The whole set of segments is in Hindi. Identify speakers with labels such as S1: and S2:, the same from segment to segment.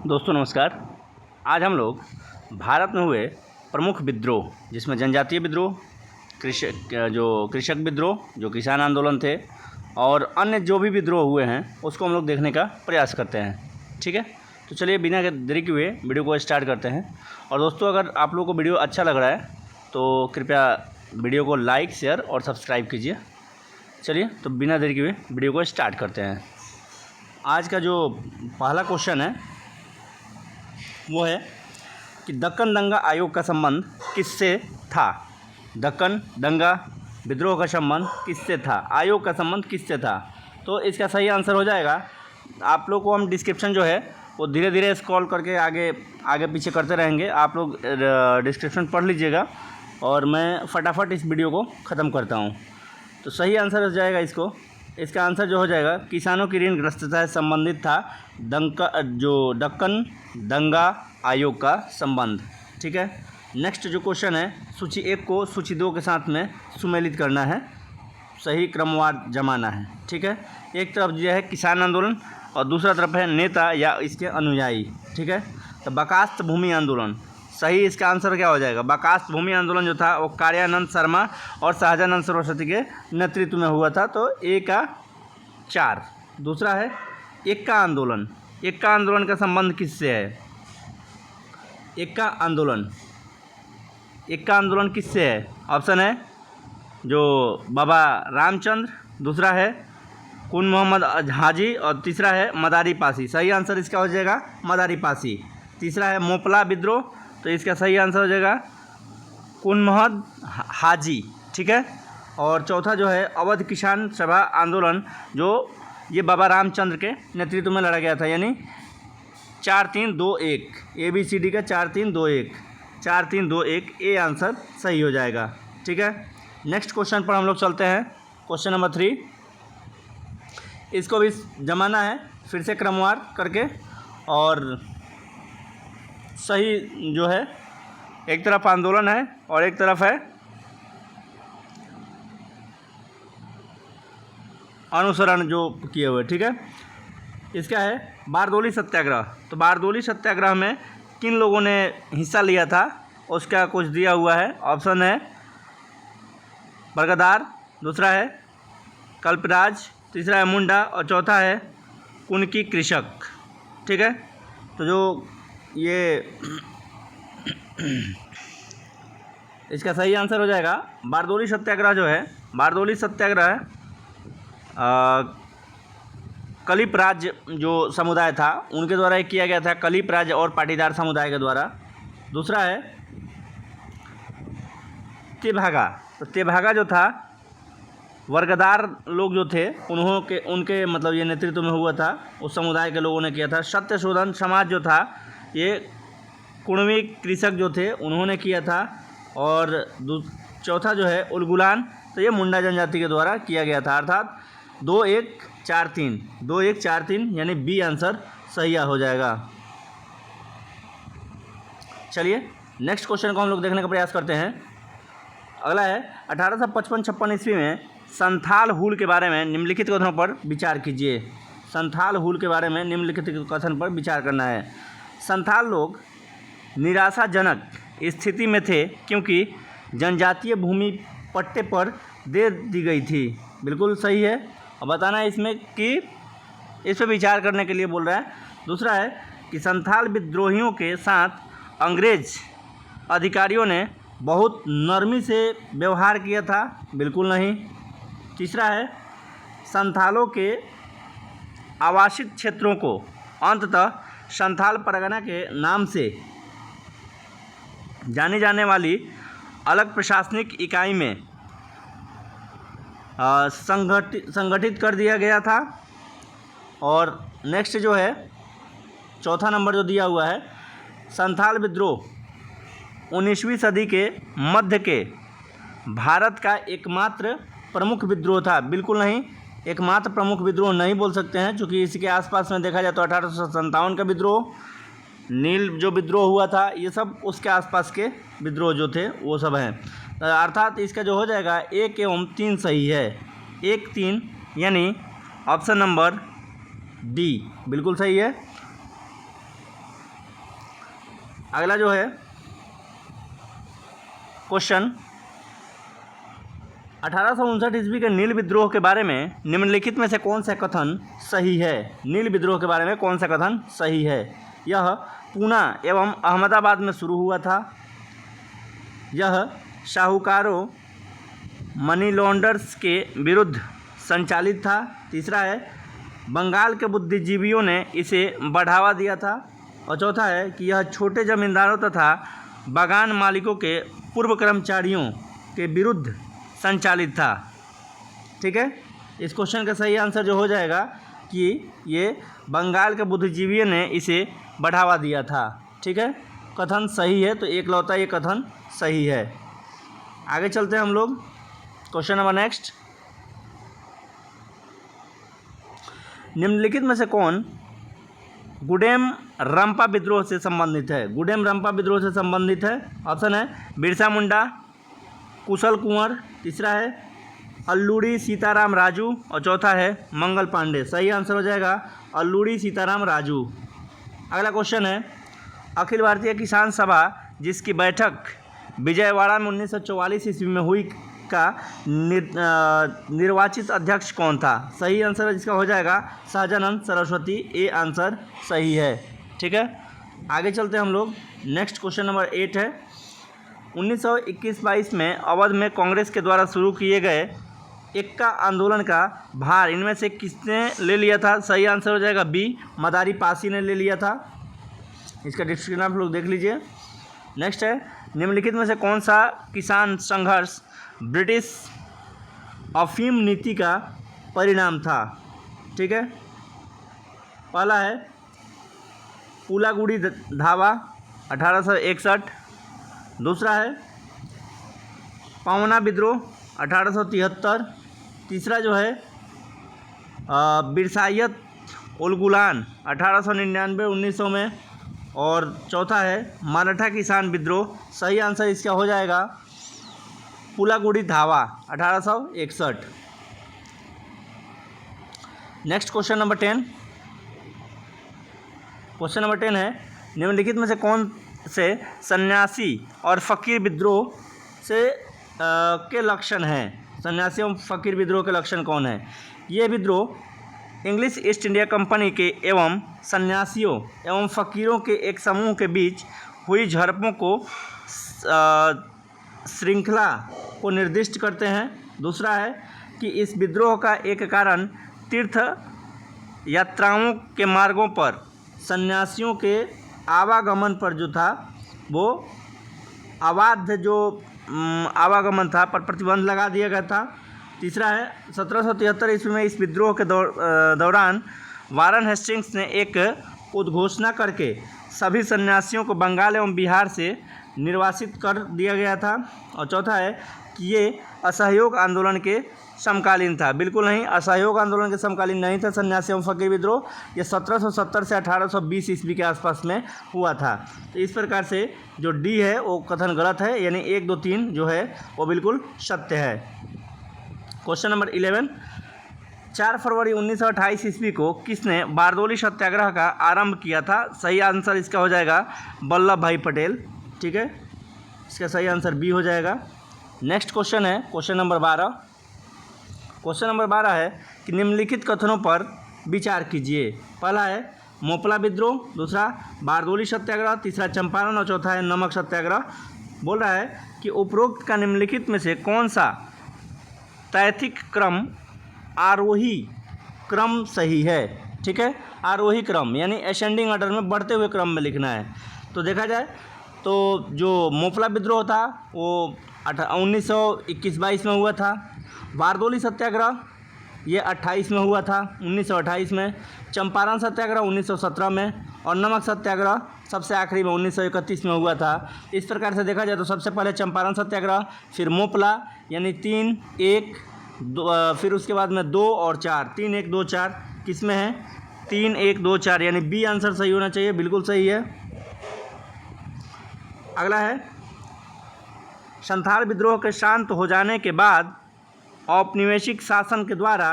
S1: दोस्तों नमस्कार। आज हम लोग भारत में हुए प्रमुख विद्रोह, जिसमें जनजातीय विद्रोह, कृषक विद्रोह जो किसान आंदोलन थे, और अन्य जो भी विद्रोह हुए हैं उसको हम लोग देखने का प्रयास करते हैं। ठीक है, तो चलिए बिना देरी किए वीडियो को स्टार्ट करते हैं। और दोस्तों, अगर आप लोगों को वीडियो अच्छा लग रहा है तो कृपया वीडियो को लाइक, शेयर और सब्सक्राइब कीजिए। चलिए तो बिना देरी किए वीडियो को स्टार्ट करते हैं। आज का जो पहला क्वेश्चन है वो है कि दक्कन दंगा आयोग का संबंध किससे था। दक्कन दंगा विद्रोह का संबंध किससे था, आयोग का संबंध किससे था। तो इसका सही आंसर हो जाएगा, आप लोग को हम डिस्क्रिप्शन जो है वो धीरे धीरे स्क्रॉल करके आगे पीछे करते रहेंगे। आप लोग डिस्क्रिप्शन पढ़ लीजिएगा और मैं फटाफट इस वीडियो को ख़त्म करता हूँ। तो सही आंसर हो जाएगा इसका आंसर जो हो जाएगा, किसानों की ऋणग्रस्तता से संबंधित था दक्कन दंगा आयोग का संबंध। ठीक है, नेक्स्ट जो क्वेश्चन है, सूची 1 को सूची 2 के साथ में सुमेलित करना है, सही क्रमवार जमाना है। ठीक है, एक तरफ यह है किसान आंदोलन और दूसरा तरफ है नेता या इसके अनुयायी। ठीक है, तो बर्खास्त भूमि आंदोलन, सही इसका आंसर क्या हो जाएगा। बर्खास्त भूमि आंदोलन जो था वो कार्यानंद शर्मा और शाहजानंद सरस्वती के नेतृत्व में हुआ था, तो A का 4। दूसरा है एक्का आंदोलन। एक्का आंदोलन का संबंध किससे है। एक्का आंदोलन किससे है। ऑप्शन है जो बाबा रामचंद्र, दूसरा है कुन मोहम्मद हाजी और तीसरा है मदारी पासी। सही आंसर इसका हो जाएगा मदारी पासी। तीसरा है मोपला विद्रोह, तो इसका सही आंसर हो जाएगा कुन मोहम्मद हाजी। ठीक है, और चौथा जो है अवध किसान सभा आंदोलन, जो ये बाबा रामचंद्र के नेतृत्व में लड़ा गया था, यानी 4-3-2-1, ABCD का 4-3-2-1 ए आंसर सही हो जाएगा। ठीक है, नेक्स्ट क्वेश्चन पर हम लोग चलते हैं। क्वेश्चन नंबर 3, इसको भी जमाना है फिर से क्रमवार करके, और सही जो है, एक तरफ आंदोलन है और एक तरफ है अनुसरण जो किए हुए। ठीक है, इसका है बारदोली सत्याग्रह। तो बारदोली सत्याग्रह में किन लोगों ने हिस्सा लिया था उसका कुछ दिया हुआ है। ऑप्शन है बरगदार, दूसरा है कल्पराज, तीसरा है मुंडा और चौथा है कुनकी कृषक। ठीक है, तो जो ये इसका सही आंसर हो जाएगा बारदोली सत्याग्रह जो है। बारदोली सत्याग्रह कलिप राज जो समुदाय था उनके द्वारा एक किया गया था, कलिप राज और पाटीदार समुदाय के द्वारा। दूसरा है तेभागा। तो तेभागा जो था, वर्गदार लोग जो थे उनके मतलब ये नेतृत्व में हुआ था, उस समुदाय के लोगों ने किया था। सत्यशोधन समाज जो था ये कुणवी कृषक जो थे उन्होंने किया था। और चौथा जो है उलगुलान, तो ये मुंडा जनजाति के द्वारा किया गया था। अर्थात 2-1-4-3 यानी बी आंसर सही हो जाएगा। चलिए नेक्स्ट क्वेश्चन को हम लोग देखने का प्रयास करते हैं। अगला है 1855-56 ईस्वी में संथाल हुल के बारे में निम्नलिखित कथनों पर विचार कीजिए। संथाल हुल के बारे में निम्नलिखित कथन पर विचार करना है। संथाल लोग निराशाजनक स्थिति में थे क्योंकि जनजातीय भूमि पट्टे पर दे दी गई थी। बिल्कुल सही है, और बताना है इसमें कि इस पर विचार करने के लिए बोल रहा है। दूसरा है कि संथाल विद्रोहियों के साथ अंग्रेज अधिकारियों ने बहुत नरमी से व्यवहार किया था। बिल्कुल नहीं। तीसरा है संथालों के आवासित क्षेत्रों को अंततः संथाल परगना के नाम से जानी जाने वाली अलग प्रशासनिक इकाई में संगठित कर दिया गया था। और नेक्स्ट जो है चौथा नंबर जो दिया हुआ है, संथाल विद्रोह 19वीं सदी के मध्य के भारत का एकमात्र प्रमुख विद्रोह था। बिल्कुल नहीं, एकमात्र प्रमुख विद्रोह नहीं बोल सकते हैं, क्योंकि इसके आसपास में देखा जाए तो 1857 का विद्रोह, नील जो विद्रोह हुआ था, ये सब उसके आसपास के विद्रोह जो थे वो सब हैं। अर्थात इसका जो हो जाएगा 1 एवं 3 सही है। 1-3 यानी ऑप्शन नंबर डी बिल्कुल सही है। अगला जो है क्वेश्चन, 1859 ईस्वी के नील विद्रोह के बारे में निम्नलिखित में से कौन सा कथन सही है? नील विद्रोह के बारे में कौन सा कथन सही है? यह पूना एवं अहमदाबाद में शुरू हुआ था। यह साहूकारों मनी लॉन्डर्स के विरुद्ध संचालित था। तीसरा है बंगाल के बुद्धिजीवियों ने इसे बढ़ावा दिया था। और चौथा है कि यह छोटे जमींदारों तथा बागान मालिकों के पूर्व कर्मचारियों के विरुद्ध संचालित था। ठीक है, इस क्वेश्चन का सही आंसर जो हो जाएगा कि ये बंगाल के बुद्धिजीवियों ने इसे बढ़ावा दिया था। ठीक है, कथन सही है, तो एक लौता ये कथन सही है। आगे चलते हैं हम लोग, क्वेश्चन नंबर नेक्स्ट, निम्नलिखित में से कौन गुडेम रंपा विद्रोह से संबंधित है? गुडेम रंपा विद्रोह से संबंधित है। ऑप्शन है बिरसा मुंडा, कुशल कुंवर, तीसरा है अल्लूरी सीताराम राजू और चौथा है मंगल पांडे। सही आंसर हो जाएगा अल्लूरी सीताराम राजू। अगला क्वेश्चन है, अखिल भारतीय किसान सभा जिसकी बैठक विजयवाड़ा में 1944 ईस्वी में हुई का निर्वाचित अध्यक्ष कौन था? सही आंसर जिसका हो जाएगा सहजानंद सरस्वती। ए आंसर सही है। ठीक है, आगे चलते हैं हम लोग, नेक्स्ट क्वेश्चन नंबर 8 है, 1921-22 में अवध में कांग्रेस के द्वारा शुरू किए गए एक्का आंदोलन का भार इनमें से किसने ले लिया था? सही आंसर हो जाएगा बी, मदारी पासी ने ले लिया था। इसका डिस्क्रिप्शन आप लोग देख लीजिए। नेक्स्ट है, निम्नलिखित में से कौन सा किसान संघर्ष ब्रिटिश अफीम नीति का परिणाम था? ठीक है, पहला है पुलागुड़ी धावा 1861, दूसरा है पावना विद्रोह 1873, तीसरा जो है बिरसायत उलगुलान 1899 1900 में, और चौथा है मराठा किसान विद्रोह। सही आंसर इसका हो जाएगा पुलागुड़ी धावा 1861। Next question number 10, question number 10 है, निम्नलिखित में से कौन से सन्यासी और फ़कीर विद्रोह से के लक्षण हैं? सन्यासी एवं फ़कीर विद्रोह के लक्षण कौन है? ये विद्रोह इंग्लिश ईस्ट इंडिया कंपनी के एवं सन्यासियों एवं फ़कीरों के एक समूह के बीच हुई झड़पों को श्रृंखला को निर्दिष्ट करते हैं। दूसरा है कि इस विद्रोह का एक कारण तीर्थ यात्राओं के मार्गों पर सन्यासियों के आवागमन पर जो था वो अबाध जो आवागमन था पर प्रतिबंध लगा दिया गया था। तीसरा है 1773 ईस्वी में इस विद्रोह के दौरान वारन हेस्टिंग्स ने एक उद्घोषणा करके सभी सन्यासियों को बंगाल एवं बिहार से निर्वासित कर दिया गया था। और चौथा है कि ये असहयोग आंदोलन के समकालीन था। बिल्कुल नहीं, असहयोग आंदोलन के समकालीन नहीं था सन्यासी एवं फ़कीर विद्रोह। ये 1770 से 1820 ईस्वी के आसपास में हुआ था। तो इस प्रकार से जो डी है वो कथन गलत है, यानी 1 2 3 जो है वो बिल्कुल सत्य है। क्वेश्चन नंबर 11, 4 फरवरी 1928 ईस्वी को किसने बारदोली सत्याग्रह का आरंभ किया था? सही आंसर इसका हो जाएगा वल्लभ भाई पटेल। ठीक है, इसका सही आंसर बी हो जाएगा। नेक्स्ट क्वेश्चन है क्वेश्चन नंबर 12। क्वेश्चन नंबर 12 है कि निम्नलिखित कथनों पर विचार कीजिए। पहला है मोपला विद्रोह, दूसरा बारदोली सत्याग्रह, तीसरा चंपारण और चौथा है नमक सत्याग्रह। बोल रहा है कि उपरोक्त का निम्नलिखित में से कौन सा तैथिक क्रम आरोही क्रम सही है? ठीक है, आरोही क्रम यानी असेंडिंग ऑर्डर में बढ़ते हुए क्रम में लिखना है। तो देखा जाए तो जो मोपला विद्रोह था वो 1921-22 में हुआ था। बारदोली सत्याग्रह ये 28 में हुआ था, 1928 में। चंपारण सत्याग्रह 1917 में, और नमक सत्याग्रह सबसे आखिरी में 1931 में हुआ था। इस प्रकार से देखा जाए तो सबसे पहले चंपारण सत्याग्रह, फिर मोपला यानी 3 1 2, फिर उसके बाद में 2 और 4, 3 1 2 4 किस में है? 3 1 2 4 यानी बी आंसर सही होना चाहिए, बिल्कुल सही है। अगला है संथाल विद्रोह के शांत हो जाने के बाद औपनिवेशिक शासन के द्वारा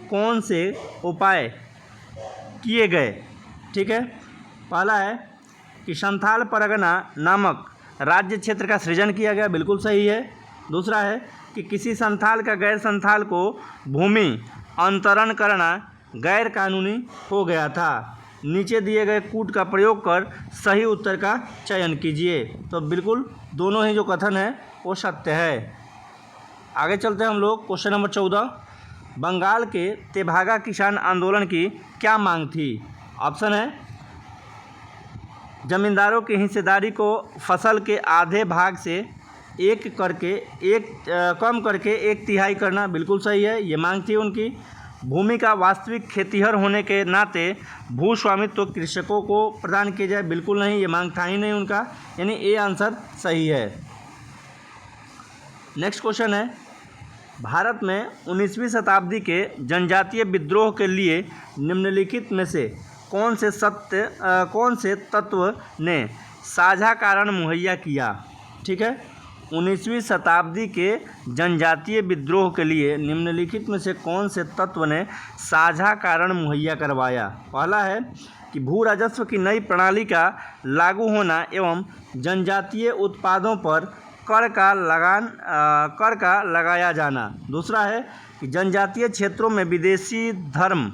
S1: कौन से उपाय किए गए? ठीक है, पहला है कि संथाल परगना नामक राज्य क्षेत्र का सृजन किया गया, बिल्कुल सही है। दूसरा है कि किसी संथाल का गैर संथाल को भूमि अंतरण करना गैर कानूनी हो गया था। नीचे दिए गए कूट का प्रयोग कर सही उत्तर का चयन कीजिए। तो बिल्कुल दोनों ही जो कथन है वो सत्य है। आगे चलते हैं हम लोग। क्वेश्चन नंबर 14, बंगाल के तेभागा किसान आंदोलन की क्या मांग थी? ऑप्शन है जमींदारों की हिस्सेदारी को फसल के आधे भाग से कम करके 1/3 करना, बिल्कुल सही है, ये मांग थी उनकी। भूमि का वास्तविक खेतीहर होने के नाते भू स्वामित्व तो कृषकों को प्रदान किया जाए, बिल्कुल नहीं, ये मांग था ही नहीं उनका, यानी ए आंसर सही है। नेक्स्ट क्वेश्चन है, भारत में 19वीं शताब्दी के जनजातीय विद्रोह के लिए निम्नलिखित में से कौन से तत्व ने साझा कारण मुहैया किया? ठीक है, 19वीं शताब्दी के जनजातीय विद्रोह के लिए निम्नलिखित में से कौन से तत्व ने साझा कारण मुहैया करवाया? पहला है कि भू राजस्व की नई प्रणाली का लागू होना एवं जनजातीय उत्पादों पर कर का लगाया जाना। दूसरा है कि जनजातीय क्षेत्रों में विदेशी धर्म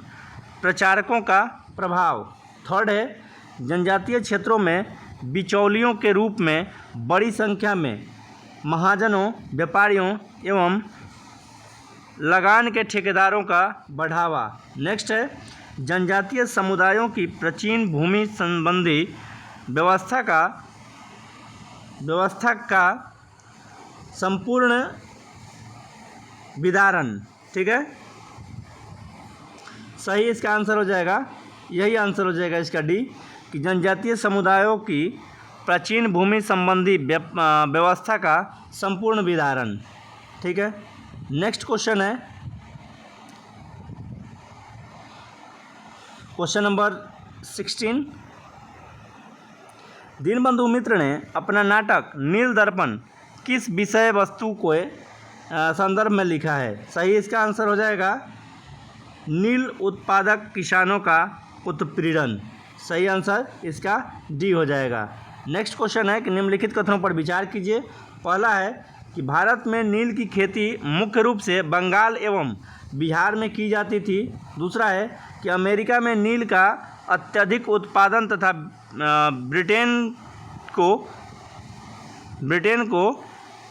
S1: प्रचारकों का प्रभाव। थर्ड है जनजातीय क्षेत्रों में बिचौलियों के रूप में बड़ी संख्या में महाजनों, व्यापारियों एवं लगान के ठेकेदारों का बढ़ावा। नेक्स्ट है जनजातीय समुदायों की प्राचीन भूमि संबंधी व्यवस्था का संपूर्ण विदारण। ठीक है, सही इसका आंसर हो जाएगा, यही आंसर हो जाएगा इसका डी, कि जनजातीय समुदायों की प्राचीन भूमि संबंधी व्यवस्था का संपूर्ण विदारण। ठीक है, नेक्स्ट क्वेश्चन है क्वेश्चन नंबर 16। दीनबंधु मित्र ने अपना नाटक नील दर्पण किस विषय वस्तु को संदर्भ में लिखा है? सही इसका आंसर हो जाएगा नील उत्पादक किसानों का उत्पीड़न। सही आंसर इसका डी हो जाएगा। नेक्स्ट क्वेश्चन है कि निम्नलिखित कथनों पर विचार कीजिए। पहला है कि भारत में नील की खेती मुख्य रूप से बंगाल एवं बिहार में की जाती थी। दूसरा है कि अमेरिका में नील का अत्यधिक उत्पादन तथा ब्रिटेन को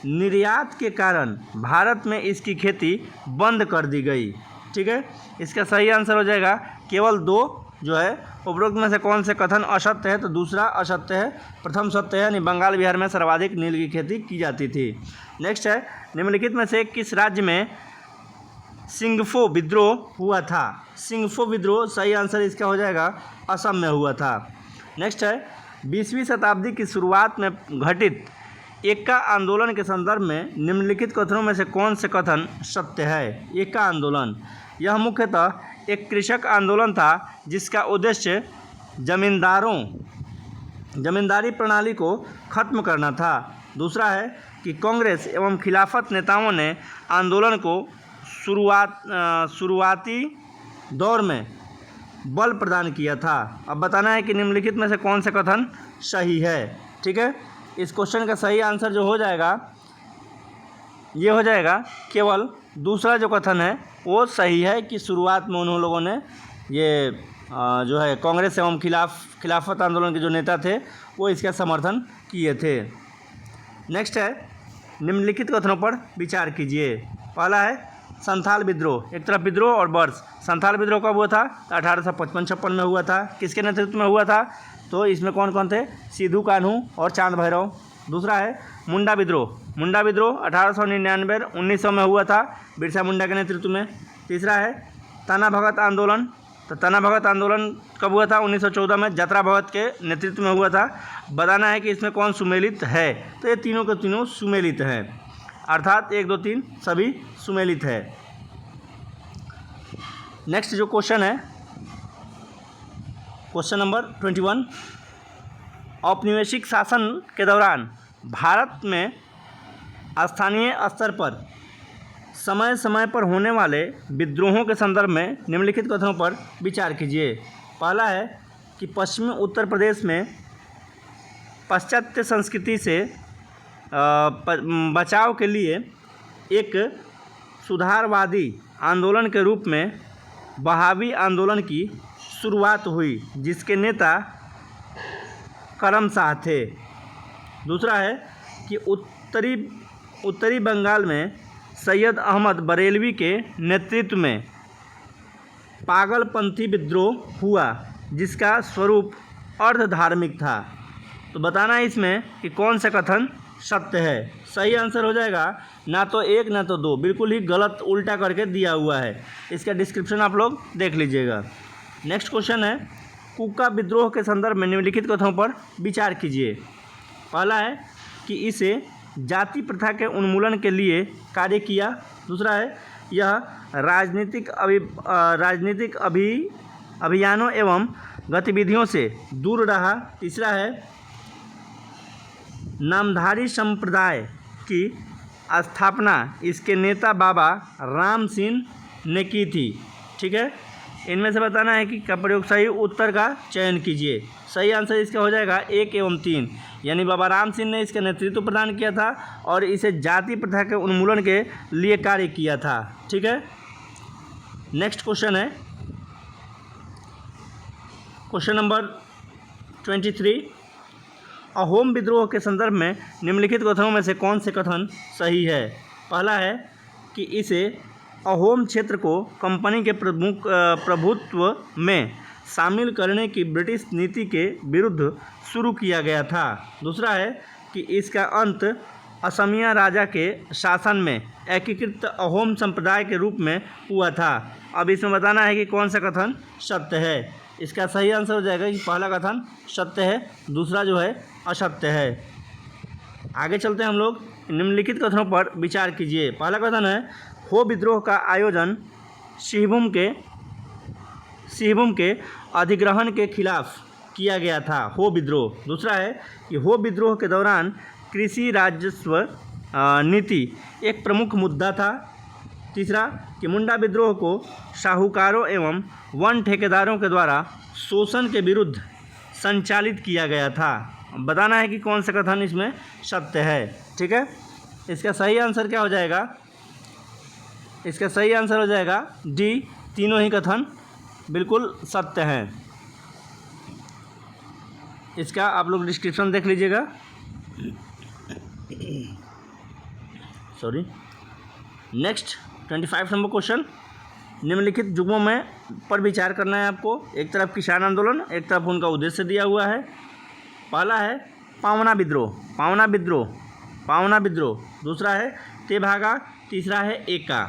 S1: निर्यात के कारण भारत में इसकी खेती बंद कर दी गई। ठीक है, इसका सही आंसर हो जाएगा केवल 2 जो है उपरोक्त में से कौन से कथन असत्य है? तो दूसरा असत्य है, प्रथम सत्य है, यानी बंगाल बिहार में सर्वाधिक नील की खेती की जाती थी। नेक्स्ट है निम्नलिखित में से किस राज्य में सिंगफो विद्रोह हुआ था? सिंगफो विद्रोह सही आंसर इसका हो जाएगा असम में हुआ था। नेक्स्ट है 20वीं शताब्दी की शुरुआत में घटित एक्का आंदोलन के संदर्भ में निम्नलिखित कथनों में से कौन से कथन सत्य है? एक्का आंदोलन यह मुख्यतः एक कृषक आंदोलन था जिसका उद्देश्य जमींदारी प्रणाली को खत्म करना था। दूसरा है कि कांग्रेस एवं खिलाफत नेताओं ने आंदोलन को शुरुआती दौर में बल प्रदान किया था। अब बताना है कि निम्नलिखित में से कौन से कथन सही है। ठीक है, इस क्वेश्चन का सही आंसर जो हो जाएगा ये हो जाएगा केवल दूसरा जो कथन है वो सही है कि शुरुआत में उन लोगों ने ये जो है कांग्रेस एवं खिलाफत आंदोलन के जो नेता थे वो इसका समर्थन किए थे। नेक्स्ट है निम्नलिखित कथनों पर विचार कीजिए। पहला है संथाल विद्रोह, एक तरफ विद्रोह और वर्ष। संथाल विद्रोह कब हुआ था? 1855-56 में हुआ था। किसके नेतृत्व में हुआ था? तो इसमें कौन कौन थे? सिद्धू कान्हू और चांद भैरव। दूसरा है मुंडा विद्रोह 1899-1900 में हुआ था, बिरसा मुंडा के नेतृत्व में। तीसरा है तना भगत आंदोलन, तो तना भगत आंदोलन कब हुआ था? 1914 में जतरा भगत के नेतृत्व में हुआ था। बताना है कि इसमें कौन सुमेलित है? तो ये तीनों के तीनों सुमेलित हैं, अर्थात 1, 2, 3 सभी सुमेलित है। नेक्स्ट जो क्वेश्चन है क्वेश्चन नंबर 21, औपनिवेशिक शासन के दौरान भारत में स्थानीय स्तर पर समय समय पर होने वाले विद्रोहों के संदर्भ में निम्नलिखित कथनों पर विचार कीजिए। पहला है कि पश्चिमी उत्तर प्रदेश में पाश्चात्य संस्कृति से बचाव के लिए एक सुधारवादी आंदोलन के रूप में वहाबी आंदोलन की शुरुआत हुई, जिसके नेता करम शाह थे। दूसरा है कि उत्तरी बंगाल में सैयद अहमद बरेलवी के नेतृत्व में पागलपंथी विद्रोह हुआ, जिसका स्वरूप अर्ध धार्मिक था। तो बताना है इसमें कि कौन सा कथन सत्य है। सही आंसर हो जाएगा ना तो 1 ना तो 2, बिल्कुल ही गलत उल्टा करके दिया हुआ है। इसका डिस्क्रिप्शन आप लोग देख लीजिएगा। नेक्स्ट क्वेश्चन है, कुका विद्रोह के संदर्भ में निम्नलिखित कथनों पर विचार कीजिए। पहला है कि इसे जाति प्रथा के उन्मूलन के लिए कार्य किया। दूसरा है यह राजनीतिक अभियानों एवं गतिविधियों से दूर रहा। तीसरा है नामधारी संप्रदाय की स्थापना इसके नेता बाबा राम सिंह ने की थी। ठीक है, इनमें से बताना है कि का प्रयोग सही उत्तर का चयन कीजिए। सही आंसर इसका हो जाएगा 1 एवं 3, यानी बाबा राम सिंह ने इसका नेतृत्व प्रदान किया था और इसे जाति प्रथा के उन्मूलन के लिए कार्य किया था। ठीक है, नेक्स्ट क्वेश्चन है क्वेश्चन नंबर 23, अहोम विद्रोह के संदर्भ में निम्नलिखित कथनों में से कौन से कथन सही है। पहला है कि इसे अहोम क्षेत्र को कंपनी के प्रभुत्व में शामिल करने की ब्रिटिश नीति के विरुद्ध शुरू किया गया था। दूसरा है कि इसका अंत असमिया राजा के शासन में एकीकृत अहोम संप्रदाय के रूप में हुआ था। अब इसमें बताना है कि कौन सा कथन सत्य है। इसका सही आंसर हो जाएगा कि पहला कथन सत्य है, दूसरा जो है असत्य है। आगे चलते हैं हम लोग। निम्नलिखित कथनों पर विचार कीजिए। पहला कथन है, हो विद्रोह का आयोजन सिंहभूम के अधिग्रहण के खिलाफ किया गया था। हो विद्रोह। दूसरा है कि हो विद्रोह के दौरान कृषि राजस्व नीति एक प्रमुख मुद्दा था। तीसरा कि मुंडा विद्रोह को साहूकारों एवं वन ठेकेदारों के द्वारा शोषण के विरुद्ध संचालित किया गया था। बताना है कि कौन सा कथन इसमें सत्य है। ठीक है, इसका सही आंसर क्या हो जाएगा? इसका सही आंसर हो जाएगा डी, तीनों ही कथन बिल्कुल सत्य हैं। इसका आप लोग डिस्क्रिप्शन देख लीजिएगा। सॉरी, नेक्स्ट 25 नंबर क्वेश्चन, निम्नलिखित जुगों में पर विचार करना है आपको। एक तरफ किसान आंदोलन, एक तरफ उनका उद्देश्य दिया हुआ है। पहला है पावना विद्रोह, दूसरा है तेभागा, तीसरा है एका।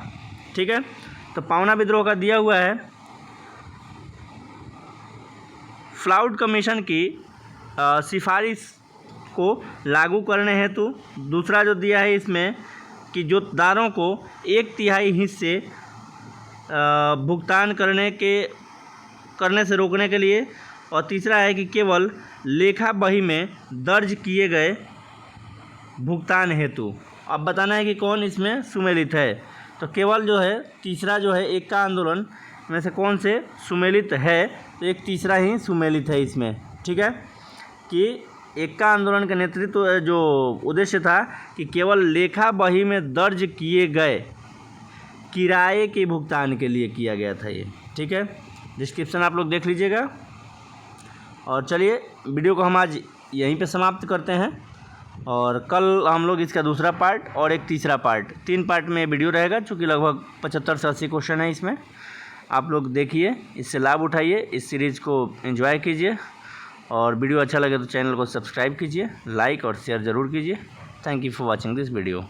S1: ठीक है, तो पावना विद्रोह का दिया हुआ है फ्लाउड कमीशन की सिफारिश को लागू करने हेतु। दूसरा जो दिया है इसमें कि जोतदारों को 1/3 हिस्से भुगतान करने से रोकने के लिए। और तीसरा है कि केवल लेखा बही में दर्ज किए गए भुगतान हेतु। अब बताना है कि कौन इसमें सुमेलित है। तो केवल जो है तीसरा जो है एका आंदोलन में से कौन से सुमेलित है, तो एक तीसरा ही सुमेलित है इसमें। ठीक है, कि एका आंदोलन का नेतृत्व जो उद्देश्य था कि केवल लेखा बही में दर्ज किए गए किराए के भुगतान के लिए किया गया था ये। ठीक है, डिस्क्रिप्शन आप लोग देख लीजिएगा। और चलिए वीडियो को हम आज यहीं पे समाप्त करते हैं, और कल हम लोग इसका दूसरा पार्ट और एक तीसरा पार्ट, 3 पार्ट में वीडियो रहेगा। चूँकि लगभग 75 से 80 क्वेश्चन है इसमें। आप लोग देखिए, इससे लाभ उठाइए, इस सीरीज़ को एंजॉय कीजिए, और वीडियो अच्छा लगे तो चैनल को सब्सक्राइब कीजिए, लाइक और शेयर ज़रूर कीजिए। Thank you for watching this video.